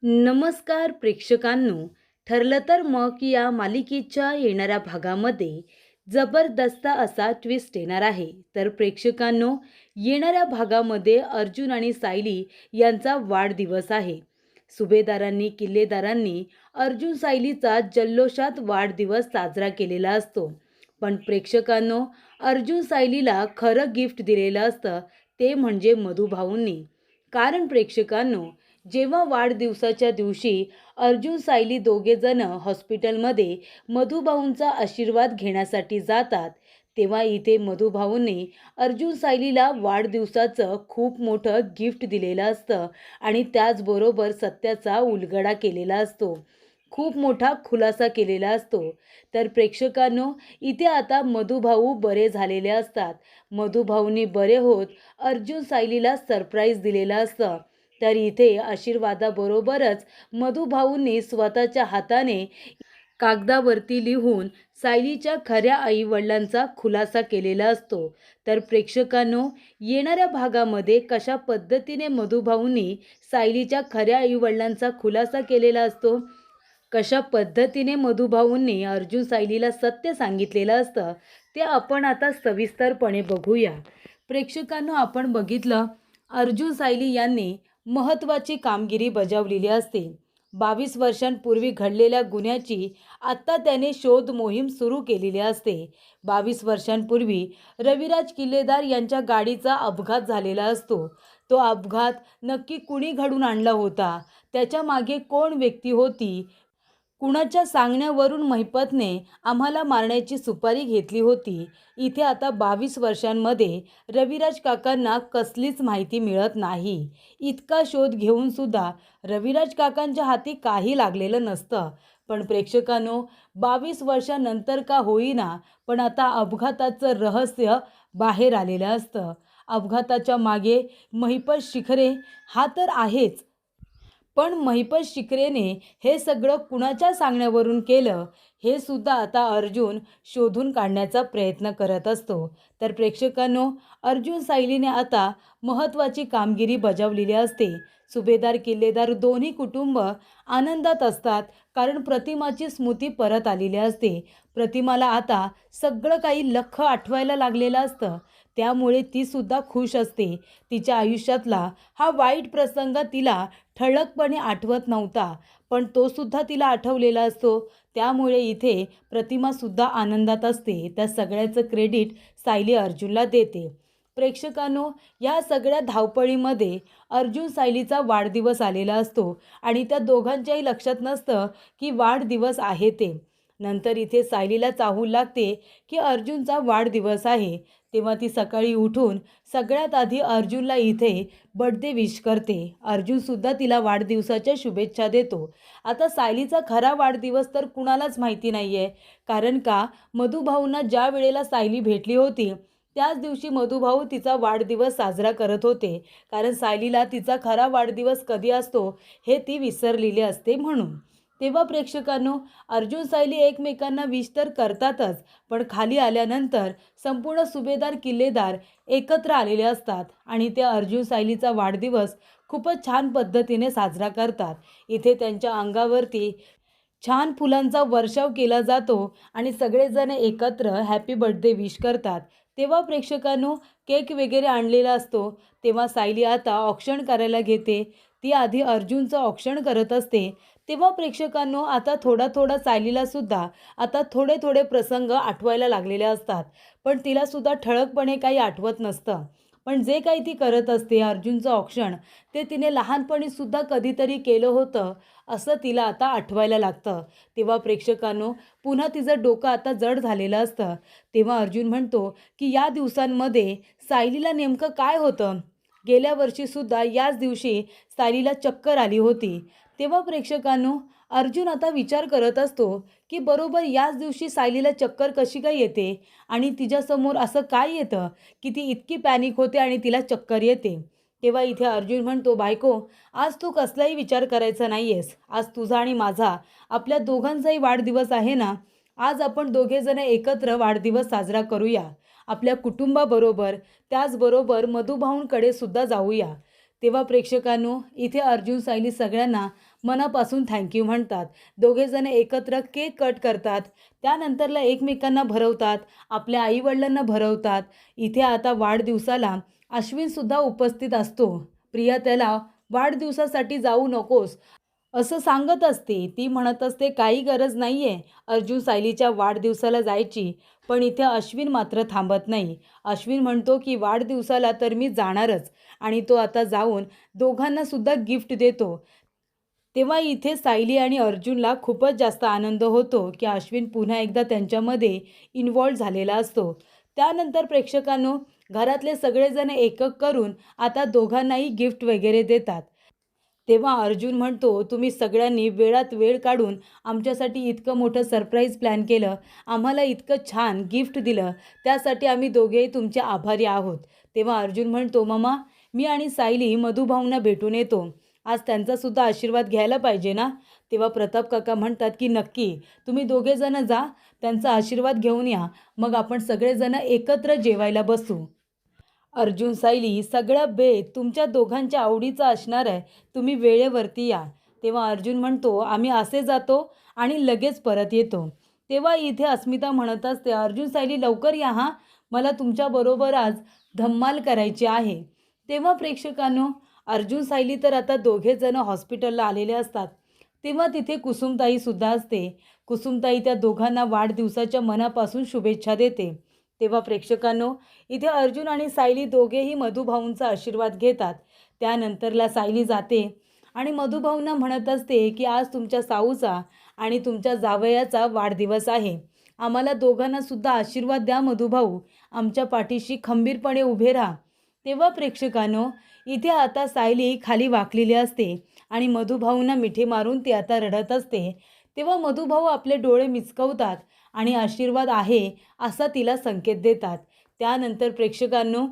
नमस्कार प्रेक्षकांनो. ठरलं तर मग या मालिकेच्या येणाऱ्या भागामध्ये जबरदस्त असा ट्विस्ट येणार आहे. तर प्रेक्षकांनो, येणाऱ्या भागामध्ये अर्जुन आणि सायली यांचा वाढदिवस आहे. सुभेदारांनी किल्लेदारांनी अर्जुन सायलीचा जल्लोषात वाढदिवस साजरा केलेला असतो. पण प्रेक्षकांनो, अर्जुन सायलीला खरं गिफ्ट दिलेलं असतं ते म्हणजे मधुभाऊंनी. कारण प्रेक्षकांनो, जेव्हा वाढदिवसाच्या दिवशी अर्जुन सायली दोघेजण हॉस्पिटलमध्ये मधुभाऊंचा आशीर्वाद घेण्यासाठी जातात, तेव्हा इथे मधुभाऊंनी अर्जुन सायलीला वाढदिवसाचं खूप मोठं गिफ्ट दिलेलं असतं आणि त्याचबरोबर सत्याचा उलगडा केलेला असतो. खूप मोठा खुलासा केलेला असतो. तर प्रेक्षकांनो, इथे आता मधुभाऊ बरे झालेले असतात. मधुभाऊंनी बरे होत अर्जुन सायलीला सरप्राईज दिलेलं असतं. तर इथे आशीर्वादाबरोबरच मधुभाऊंनी स्वतःच्या हाताने कागदावरती लिहून सायलीच्या खऱ्या आईवडिलांचा खुलासा केलेला असतो. तर प्रेक्षकांनो, येणाऱ्या भागामध्ये कशा पद्धतीने मधुभाऊंनी सायलीच्या खऱ्या आईवडिलांचा खुलासा केलेला असतो, कशा पद्धतीने मधुभाऊंनी अर्जुन सायलीला सत्य सांगितलेलं असतं, ते आपण आता सविस्तरपणे बघूया. प्रेक्षकांनो, आपण बघितलं, अर्जुन सायली यांनी महत्त्वाची कामगिरी बजावलेली असते. 22 वर्षांपूर्वी घडलेल्या गुन्ह्याची आत्ता त्याने शोध मोहीम सुरू केलेली असते. 22 वर्षांपूर्वी रविराज किल्लेदार यांच्या गाडीचा अपघात झालेला असतो. तो अपघात नक्की कुणी घडून आणला होता, त्याच्या मागे कोण व्यक्ती होती, कुणाच्या सांगण्यावरून महिपतने आम्हाला मारण्याची सुपारी घेतली होती, इथे आता 22 वर्षांमध्ये रविराज काकांना कसलीच माहिती मिळत नाही. इतका शोध घेऊन सुद्धा रविराज काकांच्या हाती काही लागलेलं नसतं. पण प्रेक्षकांनो, 22 वर्षानंतर का होईना, पण आता अपघाताचं रहस्य बाहेर आलेलं असतं. अपघाताच्या मागे महिपत शिखरे हा तर आहेच, पण महिपत शिखरेने हे सगळं कुणाच्या सांगण्यावरून केलं, हे सुद्धा आता अर्जुन शोधून काढण्याचा प्रयत्न करत असतो. तर प्रेक्षकांनो, अर्जुन सायलीने आता महत्त्वाची कामगिरी बजावलेली असते. सुभेदार किल्लेदार दोन्ही कुटुंब आनंदात असतात, कारण प्रतिमाची स्मृती परत आलेली असते. प्रतिमाला आता सगळं काही लख्ख आठवायला लागलेलं असतं, त्यामुळे ती सुद्धा खुश असते. तिच्या आयुष्यातला हा वाईट प्रसंग तिला ठळकपणे आठवत नव्हता, पण तो सुद्धा तिला आठवलेला असतो. त्यामुळे इथे प्रतिमासुद्धा आनंदात असते. त्या सगळ्याचं क्रेडिट सायली अर्जुनला देते. प्रेक्षकांनो, या सगळ्या धावपळीमध्ये अर्जुन सायलीचा वाढदिवस आलेला असतो आणि त्या दोघांच्याही लक्षात नसतं की वाढदिवस आहे ते. नंतर इथे सायलीला चाहूल लागते की अर्जुनचा वाढदिवस आहे. तेव्हा ती सकाळी उठून सगळ्यात आधी अर्जुनला इथे बर्थडे विश करते. अर्जुनसुद्धा तिला वाढदिवसाच्या शुभेच्छा देतो. आता सायलीचा खरा वाढदिवस तर कुणालाच माहिती नाही आहे, कारण का मधुभाऊंना ज्या वेळेला सायली भेटली होती, त्याच दिवशी मधुभाऊ तिचा वाढदिवस साजरा करत होते. कारण सायलीला तिचा खरा वाढदिवस कधी असतो हे ती विसरलेली असते म्हणून. तेव्हा प्रेक्षकांनो, अर्जुन सायली एकमेकांना विश तर करतातच, पण खाली आल्यानंतर संपूर्ण सुभेदार किल्लेदार एकत्र आलेले असतात आणि ते अर्जुन सायलीचा वाढदिवस खूपच छान पद्धतीने साजरा करतात. इथे त्यांच्या अंगावरती छान फुलांचा वर्षाव केला जातो आणि सगळेजण एकत्र हॅपी बर्थडे विश करतात. तेव्हा प्रेक्षकांनो, केक वगैरे आणलेला असतो. तेव्हा सायली आता औक्षण करायला घेते. ती आधी अर्जुनचं औक्षण करत असते. तेव्हा प्रेक्षकांनो, आता थोडा थोडा सायलीला सुद्धा आता थोडे थोडे प्रसंग आठवायला लागलेले असतात, पण तिला सुद्धा ठळकपणे काही आठवत नसतं. पण जे काही ती करत असते अर्जुनचं औक्षण, ते तिने लहानपणी सुद्धा कधीतरी केलं होतं असं तिला आता आठवायला लागतं. तेव्हा प्रेक्षकांनो, पुन्हा तिचं डोकं आता जड झालेलं असतं. तेव्हा अर्जुन म्हणतो की या दिवसांमध्ये सायलीला नेमकं काय होतं. गेल्या वर्षीसुद्धा याच दिवशी सायलीला चक्कर आली होती. तेव्हा प्रेक्षकांनो, अर्जुन आता विचार करत असतो की बरोबर याच दिवशी सायलीला चक्कर कशी काय येते आणि तिच्यासमोर असं काय येतं की ती इतकी पॅनिक होते आणि तिला चक्कर येते. तेव्हा इथे अर्जुन म्हणतो, बायको, आज तू कसलाही विचार करायचा नाही आहेस. आज तुझा आणि माझा, आपल्या दोघांचाही वाढदिवस आहे ना. आज आपण दोघेजण एकत्र वाढदिवस साजरा करूया. आपल्या कुटुंबाबरोबर, त्याचबरोबर मधुभाऊंकडे सुद्धा जाऊया. तेव्हा प्रेक्षकांनो इथे अर्जुन सायली सगळ्यांना मनापासून थँक्यू म्हणतात. दोघेजण एकत्र केक कट करतात. त्यानंतरला एकमेकांना भरवतात, आपल्या आईवडिलांना भरवतात. इथे आता वाढदिवसाला अश्विनसुद्धा उपस्थित असतो. प्रिया त्याला वाढदिवसासाठी जाऊ नकोस असं सांगत असते. ती म्हणत असते काही गरज नाही आहे अर्जुन सायलीच्या वाढदिवसाला जायची. पण इथे अश्विन मात्र थांबत नाही. अश्विन म्हणतो की वाढदिवसाला तर मी जाणारच आणि तो आता जाऊन दोघांनासुद्धा गिफ्ट देतो. तेव्हा इथे सायली आणि अर्जुनला खूपच जास्त आनंद होतो की अश्विन पुन्हा एकदा त्यांच्यामध्ये इन्व्हॉल्व झालेला असतो. त्यानंतर प्रेक्षकांनो घरातले सगळेजण एकक करून आता दोघांनाही गिफ्ट वगैरे देतात. तेव्हा अर्जुन म्हणतो तुम्ही सगळ्यांनी वेळात वेळ काढून आमच्यासाठी इतकं मोठं सरप्राईज प्लॅन केलं, आम्हाला इतकं छान गिफ्ट दिलं, त्यासाठी आम्ही दोघेही तुमचे आभारी आहोत. तेव्हा अर्जुन म्हणतो ममा मी आणि सायली मधुभाऊंना भेटून येतो, आज त्यांचासुद्धा आशीर्वाद घ्यायला पाहिजे ना. तेव्हा प्रताप काका म्हणतात की नक्की तुम्ही दोघेजणं जा, त्यांचा आशीर्वाद घेऊन या, मग आपण सगळेजण एकत्र जेवायला बसू. अर्जुन सायली सगळा बेत तुमच्या दोघांच्या आवडीचा असणार आहे, तुम्ही वेळेवरती या. तेव्हा अर्जुन म्हणतो आम्ही असे जातो आणि लगेच परत येतो. तेव्हा इथे अस्मिता म्हणत असते अर्जुन सायली लवकर या हां, मला तुमच्याबरोबर आज धम्माल करायची आहे. तेव्हा प्रेक्षकांनो अर्जुन सायली तर आता दोघेजण हॉस्पिटलला आलेले असतात. तेव्हा तिथे कुसुमताईसुद्धा असते. कुसुमताई त्या दोघांना वाढदिवसाच्या मनापासून शुभेच्छा देते. तेव्हा प्रेक्षकांनो इथे अर्जुन आणि सायली दोघेही मधुभाऊंचा आशीर्वाद घेतात. त्यानंतरला सायली जाते आणि मधुभाऊंना म्हणत असते की आज तुमच्या साऊचा आणि तुमच्या जावयाचा वाढदिवस आहे, आम्हाला दोघांनासुद्धा आशीर्वाद द्या मधुभाऊ, आमच्या पाठीशी खंबीरपणे उभे राहा. तेव्हा प्रेक्षकांनो इथे आता सायली खाली वाकलेली असते आणि मधुभाऊंना मिठी मारून ती आता रडत असते. तेव्हा मधुभाऊ आपले डोळे मिचकवतात आणि आशीर्वाद आहे असा तिला संकेत देतात. त्यानंतर प्रेक्षकांनो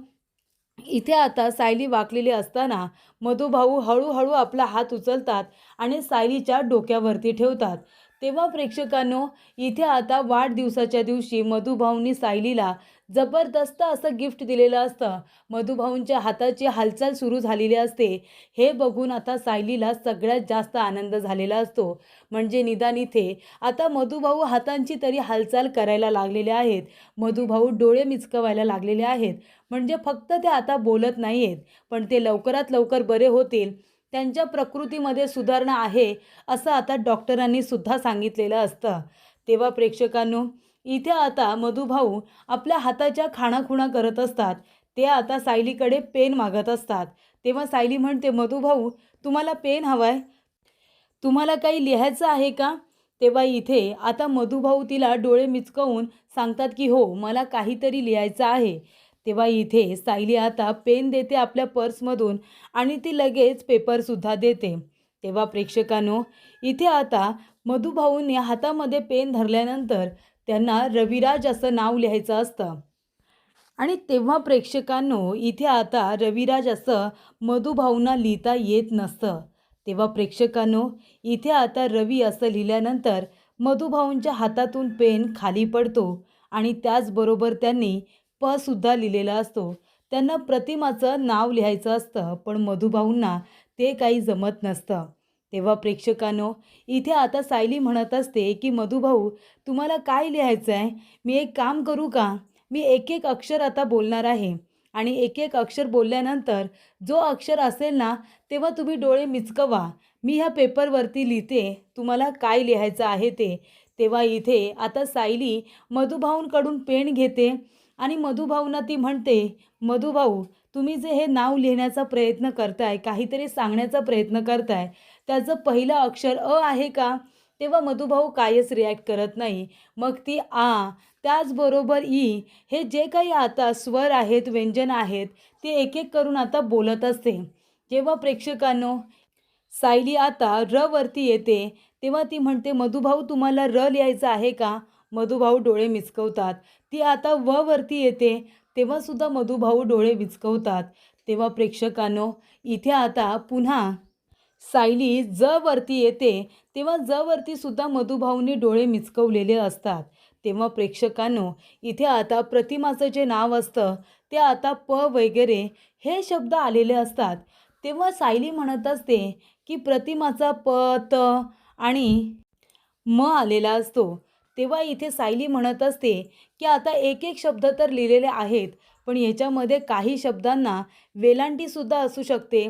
इथे आता सायली वाकलेली असताना मधुभाऊ हळूहळू आपला हात उचलतात आणि सायलीच्या डोक्यावरती ठेवतात. तेव्हा प्रेक्षकांनो इथे आता वाढदिवसाच्या दिवशी मधुभाऊंनी सायलीला जबरदस्त असं गिफ्ट दिलेलं असतं. मधुभाऊंच्या हाताची हालचाल सुरू झालेली असते. हे बघून आता सायलीला सगळ्यात जास्त आनंद झालेला असतो. म्हणजे निदान इथे आता मधुभाऊ हातांची तरी हालचाल करायला लागलेले आहेत. मधुभाऊ डोळे मिचकवायला लागलेले आहेत. म्हणजे फक्त ते आता बोलत नाही आहेत, पण ते लवकरात लवकर बरे होतील, त्यांच्या प्रकृतीमध्ये सुधारणा आहे असं आता डॉक्टरांनी सुद्धा सांगितलेलं असतं. तेव्हा प्रेक्षकांनो इथे आता मधुभाऊ आपल्या हाताच्या खाणाखुणा करत असतात. ते आता सायलीकडे पेन मागत असतात. तेव्हा सायली म्हणते मधुभाऊ तुम्हाला पेन हवाय, तुम्हाला काही लिहायचं आहे का. तेव्हा इथे आता मधुभाऊ तिला डोळे मिचकवून सांगतात की हो मला काहीतरी लिहायचं आहे. तेव्हा इथे सायली आता पेन देते आपल्या पर्समधून आणि ती लगेच पेपरसुद्धा देते. तेव्हा प्रेक्षकांनो इथे आता मधुभाऊंनी हातामध्ये पेन धरल्यानंतर त्यांना रविराज असं नाव लिहायचं असतं आणि तेव्हा प्रेक्षकांनो इथे आता रविराज असं मधुभाऊंना लिहिता येत नसतं. तेव्हा प्रेक्षकांनो इथे आता रवी असं लिहिल्यानंतर मधुभाऊंच्या हातातून पेन खाली पडतो आणि त्याचबरोबर त्यांनी सुद्धा लिहिलेला असतो. त्यांना प्रतिमाचं नाव लिहायचं असतं, पण मधुभाऊंना ते काही जमत नसतं. तेव्हा प्रेक्षकांनो इथे आता सायली म्हणत असते की मधुभाऊ तुम्हाला काय लिहायचं आहे, मी एक काम करू का, मी एक एक अक्षर आता बोलणार आहे आणि एक एक अक्षर बोलल्यानंतर जो अक्षर असेल ना तेव्हा तुम्ही डोळे मिचकवा, मी ह्या पेपरवरती लिहिते तुम्हाला काय लिहायचं आहे ते. तेव्हा इथे आता सायली मधुभाऊंकडून पेन घेते आणि मधुभाऊंना ती म्हणते मधुभाऊ तुम्ही जे हे नाव लिहिण्याचा प्रयत्न करताय, काहीतरी सांगण्याचा प्रयत्न करताय, त्याचं पहिलं अक्षर अ आहे का. तेव्हा मधुभाऊ कायच रिॲक्ट करत नाही. मग ती आ त्याचबरोबर ई हे जे काही आता स्वर आहेत व्यंजन आहेत ते एक एक करून आता बोलत असते. जेव्हा प्रेक्षकांनो सायली आता र वरती येते तेव्हा ती म्हणते मधुभाऊ तुम्हाला र लिहायचं आहे का. मधुभाऊ डोळे मिचकवतात. ती आता व वरती येते तेव्हासुद्धा मधुभाऊ डोळे विचकवतात. तेव्हा प्रेक्षकांनो इथे आता पुन्हा सायली ज वरती येते तेव्हा ज वरती सुद्धा मधुभाऊंनी डोळे मिचकवलेले असतात. तेव्हा प्रेक्षकांनो इथे आता प्रतिमाचं जे नाव असतं ते आता प वगैरे हे शब्द आलेले असतात. तेव्हा सायली म्हणत असते की प्रतिमाचा प त आणि म आलेला असतो. तेव्हा इथे सायली म्हणत असते की आता एक एक शब्द तर लिहिलेले आहेत, पण याच्यामध्ये काही शब्दांना वेलांटीसुद्धा असू शकते.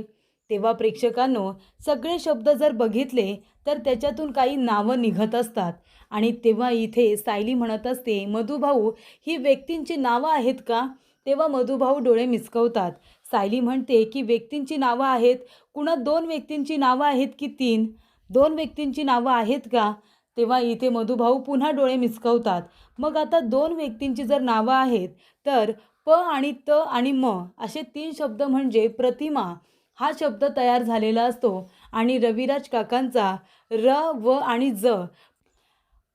तेव्हा प्रेक्षकांनो, सगळे शब्द जर बघितले तर त्याच्यातून काही नावं निघत असतात आणि तेव्हा इथे सायली म्हणत असते, मधुभाऊ ही व्यक्तींची नावं आहेत का? तेव्हा मधुभाऊ डोळे मिचकवतात. सायली म्हणते की व्यक्तींची नावं आहेत. कुणा 2 व्यक्तींची नावं आहेत की 3? 2 व्यक्तींची नावं आहेत का? तेव्हा इथे मधुभाऊ पुन्हा डोळे मिचकवतात. मग आता 2 व्यक्तींची जर नावं आहेत, तर प आणि त आणि म असे 3 शब्द म्हणजे प्रतिमा हा शब्द तयार झालेला असतो आणि रविराज काकांचा र, व आणि ज.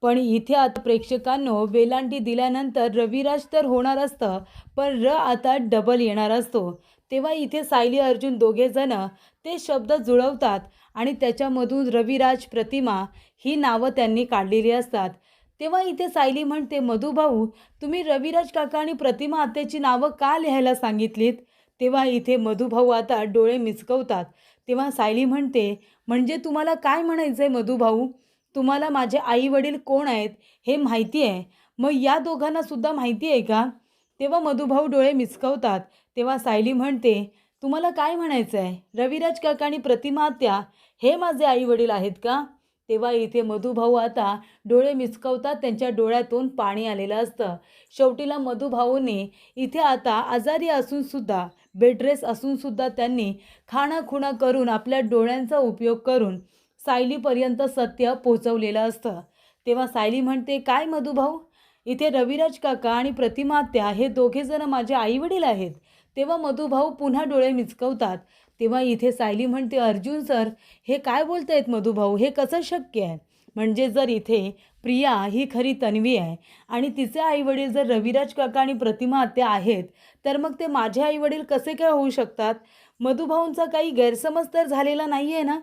पण इथे आता प्रेक्षकांनो, वेलांटी दिल्यानंतर रविराज तर होणार असतं, पण र आता डबल येणार असतो. तेव्हा इथे सायली अर्जुन दोघेजण ते शब्द जुळवतात आणि त्याच्यामधून रविराज, प्रतिमा ही नावं त्यांनी काढलेली असतात. तेव्हा इथे सायली म्हणते, मधुभाऊ तुम्ही रविराज काका आणि प्रतिमा आत्याची नावं का लिहायला सांगितलीत? तेव्हा इथे मधुभाऊ आता डोळे मिचकवतात. तेव्हा सायली म्हणते, म्हणजे तुम्हाला काय म्हणायचं आहे मधुभाऊ? तुम्हाला माझे आई-वडील कोण आहेत हे माहिती आहे. मग या दोघांना सुद्धा माहिती आहे का? तेव्हा मधुभाऊ डोळे मिचकावतात. तेव्हा सायली म्हणते, तुम्हाला काय म्हणायचं आहे? रविराज काका आणि प्रतिमा आत्या हे माझे आई-वडील आहेत का? तेव्हा इथे मधुभाऊ आता डोळे मिचकावतात. त्यांच्या डोळ्यातून पाणी आलेलं असतं. शेवटीला मधुभाऊने इथे आता आजारी असूनसुद्धा, बेडरेस्ट असूनसुद्धा त्यांनी खाणाखुणा करून आपल्या डोळ्यांचा उपयोग करून सायलीपर्यंत सत्य पोहोचवलेलं असतं. तेव्हा सायली म्हणते, काय मधुभाऊ? इथे रविराज काका आणि प्रतिमा आत्या हे दोघेजण माझे आईवडील आहेत. तेव्हा मधुभाऊ पुन्हा डोळे मिचकवतात. तेव्हा इथे सायली म्हणते, अर्जुन सर हे काय बोलतायत मधुभाऊ? हे कसं शक्य आहे? म्हणजे जर इथे प्रिया ही खरी तन्वी आहे आणि तिचे आईवडील जर रविराज काका आणि प्रतिमा आत्या आहेत, तर मग ते माझे आईवडील कसे काय होऊ शकतात? मधुभाऊंचा काही गैरसमज तर झालेला नाही आहे ना?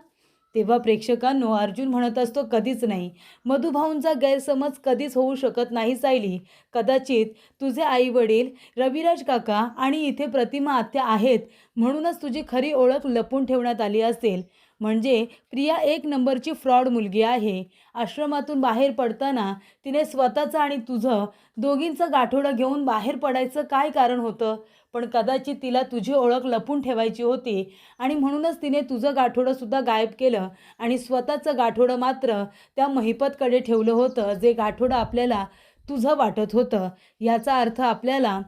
तेव्हा प्रेक्षकांनो, अर्जुन म्हणत असतो, कधीच नाही. मधुभाऊंचा गैरसमज कधीच होऊ शकत नाही सायली. कदाचित तुझे आईवडील रविराज काका आणि इथे प्रतिमा आत्या आहेत, म्हणूनच तुझी खरी ओळख लपवून ठेवण्यात आली असेल. म्हणजे प्रिया एक नंबरची फ्रॉड मुलगी आहे. आश्रमातून बाहेर पडताना तिने स्वतःचं आणि तुझं दोघींचं गाठोडं घेऊन बाहेर पडायचं काय कारण होतं? पण कदाचित तिला तुझी ओळख लपवून ठेवायची होती आणि म्हणूनच तिने तुझं गाठोडंसुद्धा गायब केलं आणि स्वतःचं गाठोडं मात्र त्या महिपतकडे ठेवलं होतं, जे गाठोडं आपल्याला तुझं वाटत होतं. याचा अर्थ आपल्याला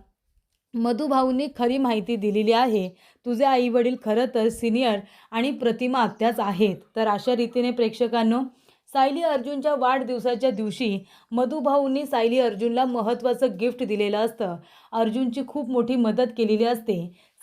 मधुभाऊंनी खरी माहिती दिलेली आहे. तुझे आईवडील खरं तर सिनियर आणि प्रतिमा आत्याच आहेत. तर अशा रीतीने प्रेक्षकांनो, सायली अर्जुनच्या वाढदिवसाच्या दिवशी मधुभाऊंनी सायली अर्जुनला महत्त्वाचं गिफ्ट दिलेलं असतं. अर्जुनची खूप मोठी मदत केलेली असते.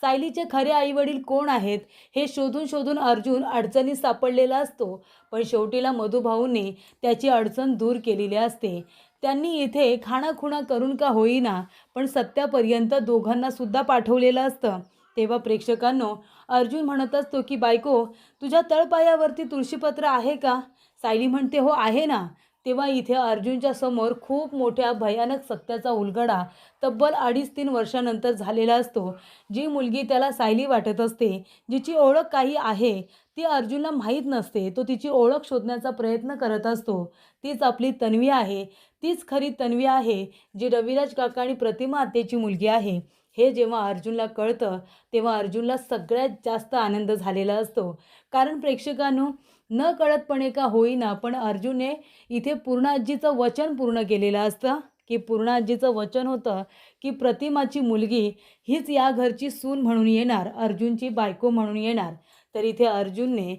सायलीचे खरे आईवडील कोण आहेत हे शोधून शोधून अर्जुन अडचणीत सापडलेला असतो. पण शेवटीला मधुभाऊंनी त्याची अडचण दूर केलेली असते. त्यांनी इथे खाणाखुणा करून का होईना, पण सत्यापर्यंत दोघांना सुद्धा पाठवलेलं असतं. तेव्हा प्रेक्षकांनो, अर्जुन म्हणत असतो की बायको तुझ्या तळपायावरती तुळशीपत्र आहे का? सायली म्हणते, हो आहे ना. तेव्हा इथे अर्जुनच्या समोर खूप मोठ्या भयानक सत्याचा उलगडा तब्बल 2.5-3 वर्षानंतर झालेला असतो. जी मुलगी त्याला सायली वाटत असते, जिची ओळख काही आहे, ती अर्जुनला माहीत नसते. तो तिची ओळख शोधण्याचा प्रयत्न करत असतो. तीच आपली तन्वी आहे. तीच खरी तन्वी आहे, जी रविराज काका आणि प्रतिमा आत्याची मुलगी आहे. हे जेव्हा अर्जुनला कळतं, तेव्हा अर्जुनला सगळ्यात जास्त आनंद झालेला असतो. कारण प्रेक्षकांनो, न कळतपणे का होईना, पण अर्जुनने इथे पूर्णाजीचं वचन पूर्ण केलेलं असतं, की पूर्णाजीचं वचन होतं की प्रतिमाची मुलगी हीच या घरची सून म्हणून येणार, अर्जुनची बायको म्हणून येणार. तर इथे अर्जुनने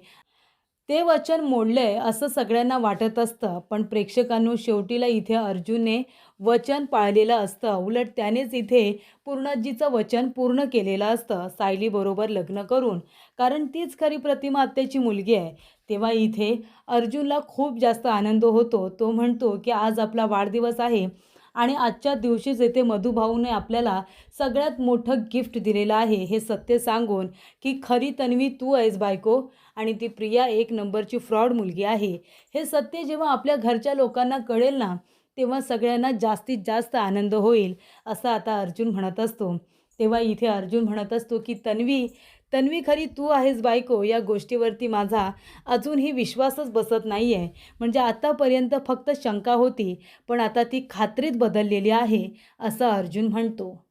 ते वचन मोडलंय असं सगळ्यांना वाटत असतं. पण प्रेक्षकांनो, शेवटीला इथे अर्जुनने वचन पाळलेलं असतं. उलट त्यानेच इथे पूर्णाजीचं वचन पूर्ण केलेलं असतं सायलीबरोबर लग्न करून. कारण तीच खरी प्रतिमा आत्याची मुलगी आहे. तेव्हा इथे अर्जुनला खूप जास्त आनंद होतो. तो म्हणतो की आज आपला वाढदिवस आहे आणि आजच्या दिवशीच येथे मधुभाऊने आपल्याला सगळ्यात मोठं गिफ्ट दिलेलं आहे, हे सत्य सांगून की खरी तन्वी तू आहेस बायको आणि ती प्रिया एक नंबरची फ्रॉड मुलगी आहे. हे सत्य जेव्हा आपल्या घरच्या लोकांना कळेल ना, तेव्हा सगळ्यांना जास्तीत जास्त आनंद होईल, असं आता अर्जुन म्हणत असतो. तेव्हा इथे अर्जुन म्हणत असतो की तन्वी, तन्वी खरी तू आहेस बायको या गोष्टीवरती माझा अजूनही विश्वासच बसत नाही आहे. म्हणजे आतापर्यंत फक्त शंका होती, पण आता ती खात्रीत बदललेली आहे, असं अर्जुन म्हणतो.